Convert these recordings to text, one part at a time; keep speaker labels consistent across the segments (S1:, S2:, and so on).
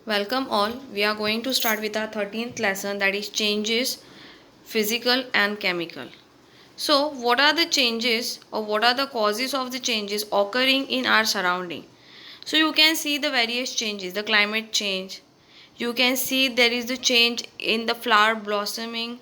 S1: Welcome all. We are going to start with our 13th lesson, that is changes physical and chemical. So, what are the changes or what are the causes of the changes occurring in our surrounding? So, you can see the various changes, the climate change. You can see there is the change in the flower blossoming,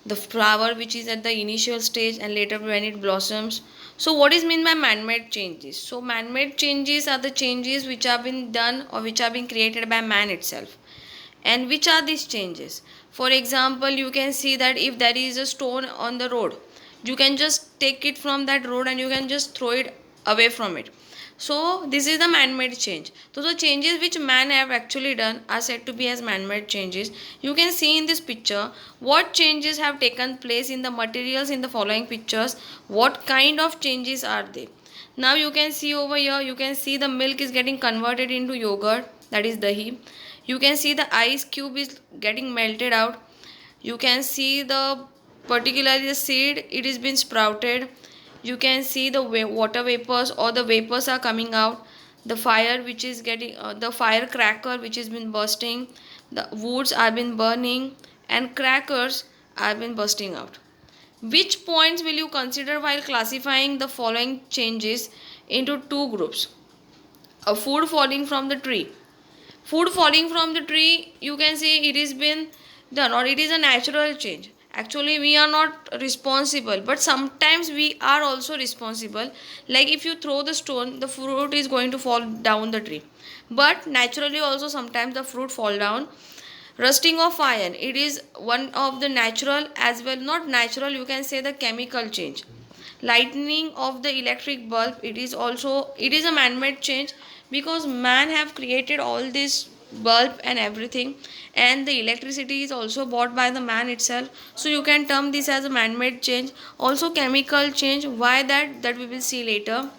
S1: the flower which is at the initial stage and later when it blossoms. So what is meant by man-made changes? So man-made changes are the changes which have been done or which have been created by man itself. And which are these changes? For example, you can see that if there is a stone on the road, you can just take it from that road and you can just throw it away from it. So this is the man-made change. So the changes which man have actually done are said to be as man-made changes. You can see in this picture what changes have taken place in the materials in the following pictures. What kind of changes are they? Now you can see over here, you can see the milk is getting converted into yogurt, that is dahi. You can see the ice cube is getting melted out. You can see the particularly the seed, it is been sprouted. You can see the water vapors or the vapors are coming out. The fire which is getting the firecracker which has been bursting. The woods are been burning and crackers are been bursting out. Which points will you consider while classifying the following changes into two groups? A food falling from the tree. Food falling from the tree, you can see it is been done or it is a natural change. Actually we are not responsible, but sometimes we are also responsible. Like if you throw the stone, the fruit is going to fall down the tree, but naturally also sometimes the fruit fall down. Rusting of iron, it is one of the natural as well, not natural, you can say the chemical change. Lightning of the electric bulb, it is also, it is a man-made change, because man have created all this bulb and everything, and the electricity is also bought by the man itself, so you can term this as a man-made change. Also chemical change, why that we will see later.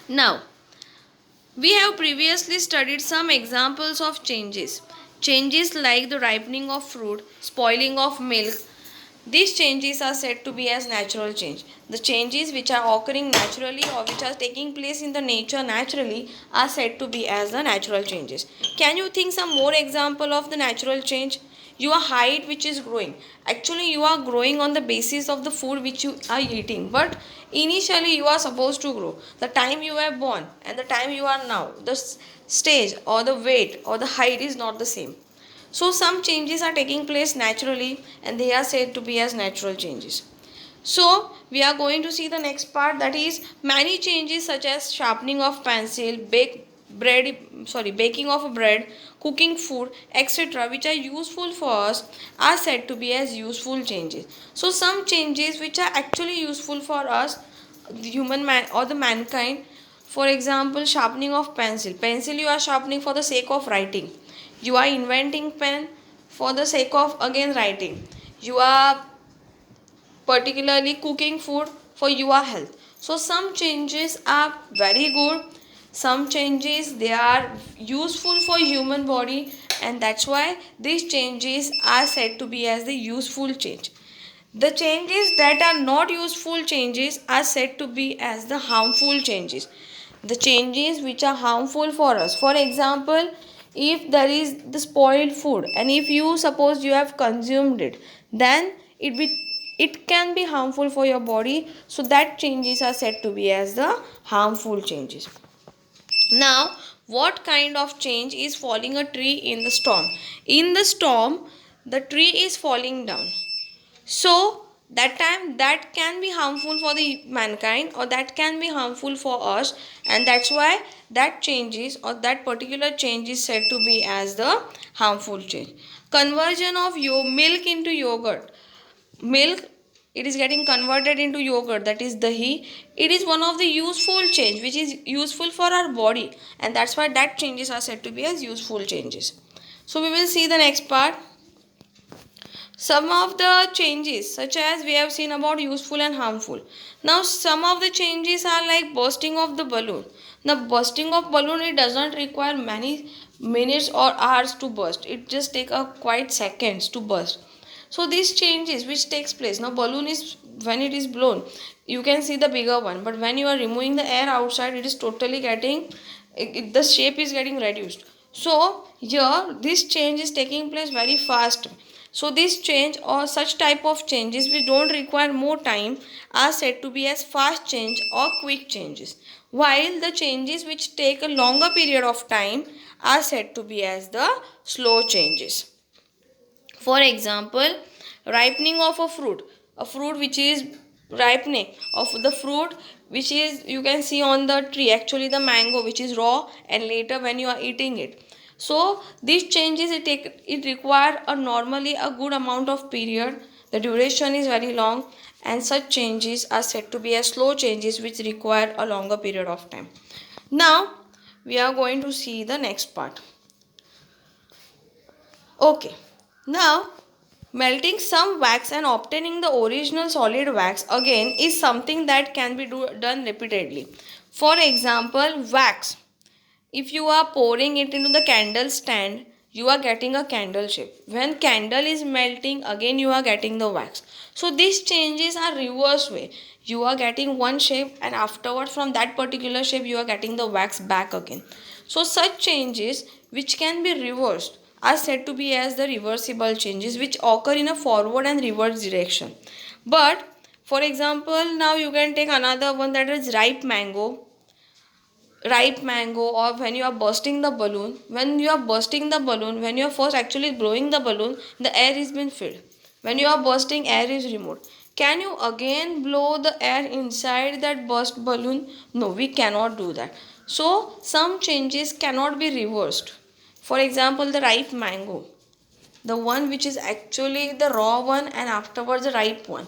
S1: Now we have previously studied some examples of changes. Changes like the ripening of fruit, spoiling of milk. These changes are said to be as natural change. The changes which are occurring naturally or which are taking place in the nature naturally are said to be as the natural changes. Can you think some more example of the natural change? Your height which is growing. Actually you are growing on the basis of the food which you are eating. But initially you are supposed to grow. The time you were born and the time you are now, the stage or the weight or the height is not the same. So some changes are taking place naturally and they are said to be as natural changes. So we are going to see the next part, that is many changes such as sharpening of pencil, baking of a bread, cooking food, etc., which are useful for us are said to be as useful changes. So some changes which are actually useful for us, the human man or the mankind. For example, sharpening of pencil. Pencil you are sharpening for the sake of writing. You are inventing pen for the sake of again writing. You are particularly cooking food for your health. So some changes are very good, some changes they are useful for human body, and that's why these changes are said to be as the useful change. The changes that are not useful changes are said to be as the harmful changes. The changes which are harmful for us, for example, if there is the spoiled food and if you suppose you have consumed it, then it can be harmful for your body. So that changes are said to be as the harmful changes. Now what kind of change is falling a tree in the storm? In the storm the tree is falling down, so that time that can be harmful for the mankind or that can be harmful for us, and that's why that changes or that particular change is said to be as the harmful change. Conversion of milk into yogurt. Milk, it is getting converted into yogurt, that is dahi. It is one of the useful change which is useful for our body, and that's why that changes are said to be as useful changes. So we will see the next part. Some of the changes such as we have seen about useful and harmful. Now some of the changes are like bursting of the balloon. Now bursting of balloon, it does not require many minutes or hours to burst, it just take a quite seconds to burst. So these changes which takes place, now balloon is when it is blown you can see the bigger one, but when you are removing the air outside it is totally getting the shape is getting reduced. So here this change is taking place very fast. So this change or such type of changes which don't require more time are said to be as fast change or quick changes, while the changes which take a longer period of time are said to be as the slow changes. For example, ripening of a fruit which is ripening of the fruit which is you can see on the tree, actually the mango which is raw, and later when you are eating it. So these changes it require a normally a good amount of period. The duration is very long, and such changes are said to be as slow changes which require a longer period of time. Now we are going to see the next part. Okay, now melting some wax and obtaining the original solid wax again is something that can be done repeatedly. For example, wax. If you are pouring it into the candle stand, you are getting a candle shape. When candle is melting, again you are getting the wax. So these changes are reverse way. You are getting one shape, and afterwards from that particular shape you are getting the wax back again. So such changes which can be reversed are said to be as the reversible changes which occur in a forward and reverse direction. But for example, now you can take another one, that is ripe mango, or when you are bursting the balloon. When you are bursting the balloon, when you are first actually blowing the balloon, the air is been filled. When you are bursting, air is removed. Can you again blow the air inside that burst balloon? No, we cannot do that. So some changes cannot be reversed. For example, the ripe mango, the one which is actually the raw one and afterwards the ripe one,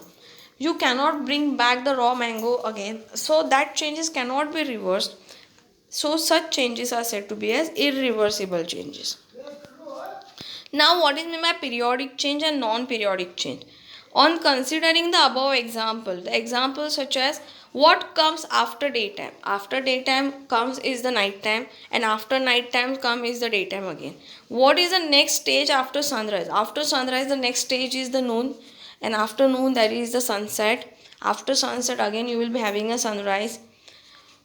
S1: you cannot bring back the raw mango again, so that changes cannot be reversed. So such changes are said to be as irreversible changes. Now what is meant by periodic change and non-periodic change? On considering the above example, the examples such as what comes after daytime. After daytime comes is the night time, and after night time comes is the daytime again. What is the next stage after sunrise? After sunrise the next stage is the noon, and after noon there is the sunset. After sunset again you will be having a sunrise.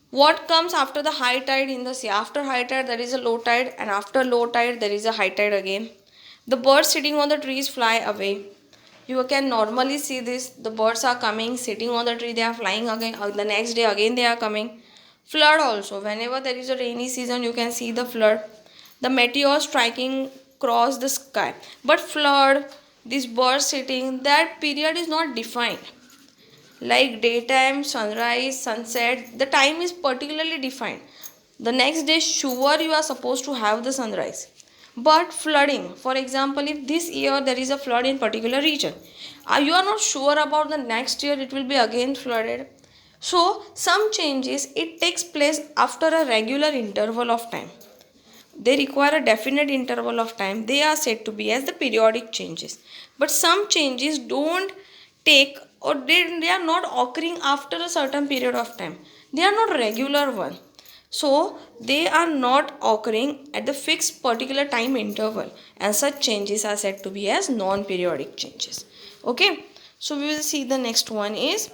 S1: What comes after the high tide in the sea? After high tide, there is a low tide, and after low tide, there is a high tide again. The birds sitting on the trees fly away. You can normally see this. The birds are coming, sitting on the tree, they are flying again. The next day, again, they are coming. Flood also. Whenever there is a rainy season, you can see the flood. The meteors striking across the sky. But flood, this bird sitting, that period is not defined. Like daytime, sunrise, sunset, the time is particularly defined. The next day, sure, you are supposed to have the sunrise. But flooding, for example, if this year there is a flood in particular region, you are not sure about the next year it will be again flooded. So some changes it takes place after a regular interval of time. They require a definite interval of time. They are said to be as the periodic changes. But some changes don't take, or they are not occurring after a certain period of time. They are not regular one. So they are not occurring at the fixed particular time interval, and such changes are said to be as non-periodic changes. Okay. So we will see the next one is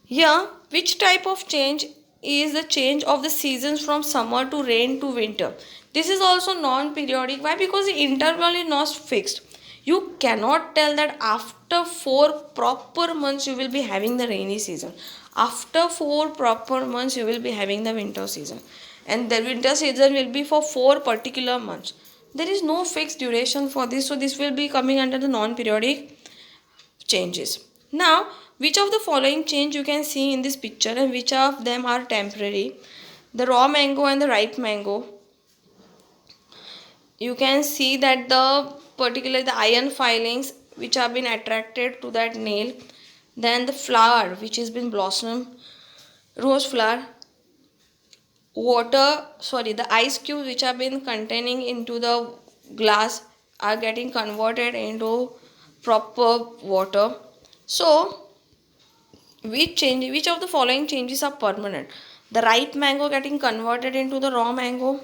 S1: here, which type of change is the change of the seasons from summer to rain to winter? This is also non-periodic. Why? Because the interval is not fixed. You cannot tell that after 4 proper months you will be having the rainy season. After 4 proper months you will be having the winter season. And the winter season will be for 4 particular months. There is no fixed duration for this. So this will be coming under the non-periodic changes. Now, which of the following change you can see in this picture, and which of them are temporary? The raw mango and the ripe mango. You can see that particularly the iron filings which have been attracted to that nail. Then the flower which has been blossom, rose flower, the ice cubes which have been containing into the glass are getting converted into proper water. So which of the following changes are permanent? The ripe mango getting converted into the raw mango,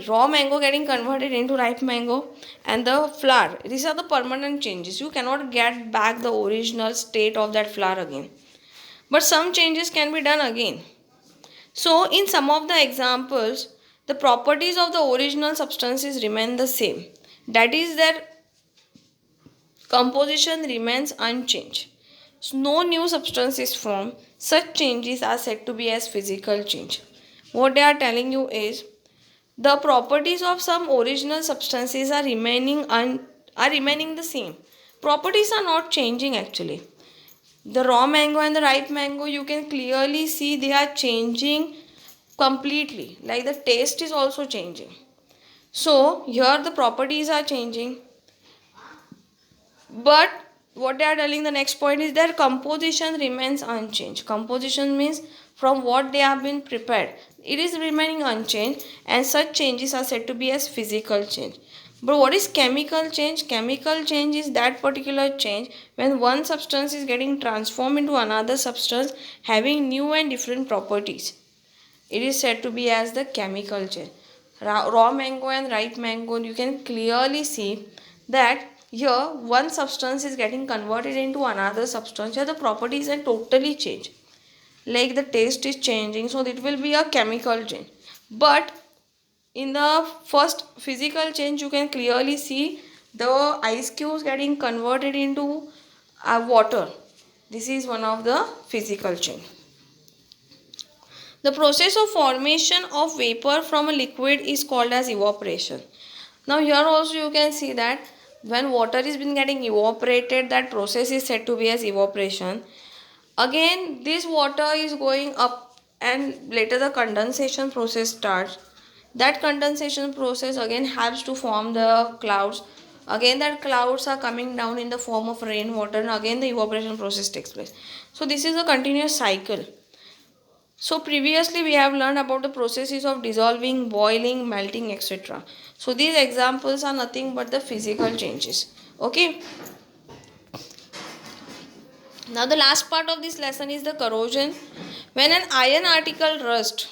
S1: raw mango getting converted into ripe mango, and the flower. These are the permanent changes. You cannot get back the original state of that flower again. But some changes can be done again. So in some of the examples, the properties of the original substances remain the same. That is, their composition remains unchanged. So no new substance is formed. Such changes are said to be as physical change. What they are telling you is the properties of some original substances are remaining the same. Properties are not changing actually. The raw mango and the ripe mango, you can clearly see they are changing completely. Like the taste is also changing. So here the properties are changing, but what they are telling, the next point is their composition remains unchanged. Composition means from what they have been prepared, it is remaining unchanged, and such changes are said to be as physical change. But what is chemical change? Chemical change is that particular change when one substance is getting transformed into another substance having new and different properties. It is said to be as the chemical change. Raw mango and ripe mango, you can clearly see that here one substance is getting converted into another substance. Here the properties are totally changed. Like the taste is changing, so it will be a chemical change. But in the first physical change, you can clearly see the ice cubes getting converted into water. This is one of the physical change. The process of formation of vapor from a liquid is called as evaporation. Now here also you can see that when water is been getting evaporated, that process is said to be as evaporation. Again this water is going up and later the condensation process starts. That condensation process again helps to form the clouds. Again that clouds are coming down in the form of rainwater, and again the evaporation process takes place. So this is a continuous cycle. So previously we have learned about the processes of dissolving, boiling, melting, etc. So these examples are nothing but the physical changes. Okay. Now the last part of this lesson is the corrosion. When an iron article rust,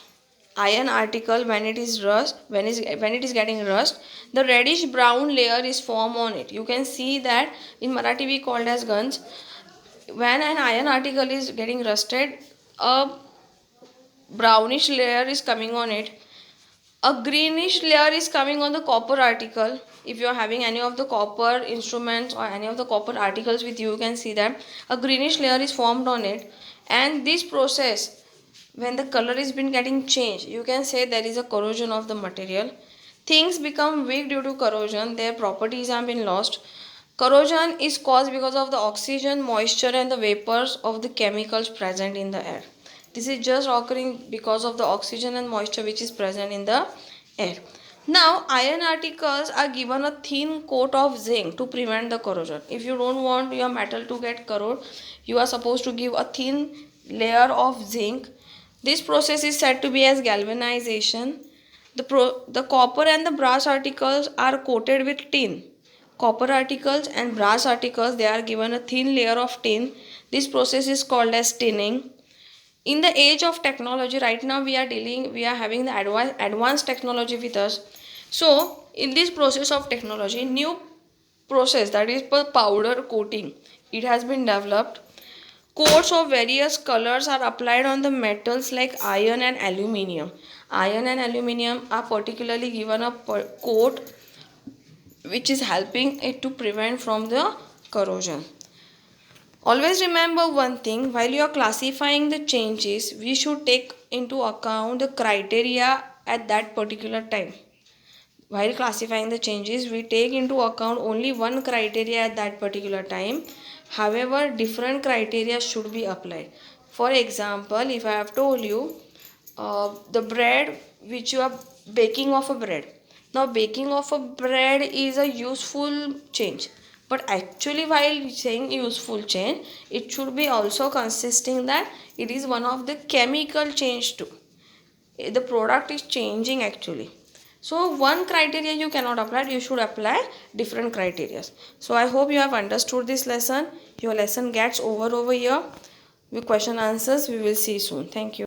S1: when it is getting rust, the reddish brown layer is formed on it. You can see that in Marathi we called as guns. When an iron article is getting rusted, a brownish layer is coming on it. A greenish layer is coming on the copper article. If you are having any of the copper instruments or any of the copper articles with you, you can see that a greenish layer is formed on it. And this process, when the color is been getting changed, you can say there is a corrosion of the material. Things become weak due to corrosion. Their properties have been lost. Corrosion is caused because of the oxygen, moisture and the vapors of the chemicals present in the air. This is just occurring because of the oxygen and moisture which is present in the air. Now, iron articles are given a thin coat of zinc to prevent the corrosion. If you don't want your metal to get corroded, you are supposed to give a thin layer of zinc. This process is said to be as galvanization. The copper and the brass articles are coated with tin. Copper articles and brass articles, they are given a thin layer of tin. This process is called as tinning. In the age of technology, right now we are having the advanced technology with us. So in this process of technology, new process, that is powder coating, it has been developed. Coats of various colors are applied on the metals like iron and aluminium. Iron and aluminium are particularly given a coat which is helping it to prevent from the corrosion. Always remember one thing, while you are classifying the changes, we should take into account the criteria at that particular time. While classifying the changes, we take into account only one criteria at that particular time. However, different criteria should be applied. For example, if I have told you the bread which you are baking of a bread. Now baking of a bread is a useful change. But actually while saying useful change, it should be also consisting that it is one of the chemical change too. The product is changing actually. So one criteria you cannot apply, you should apply different criteria. So I hope you have understood this lesson. Your lesson gets over here. With question answers, we will see soon. Thank you.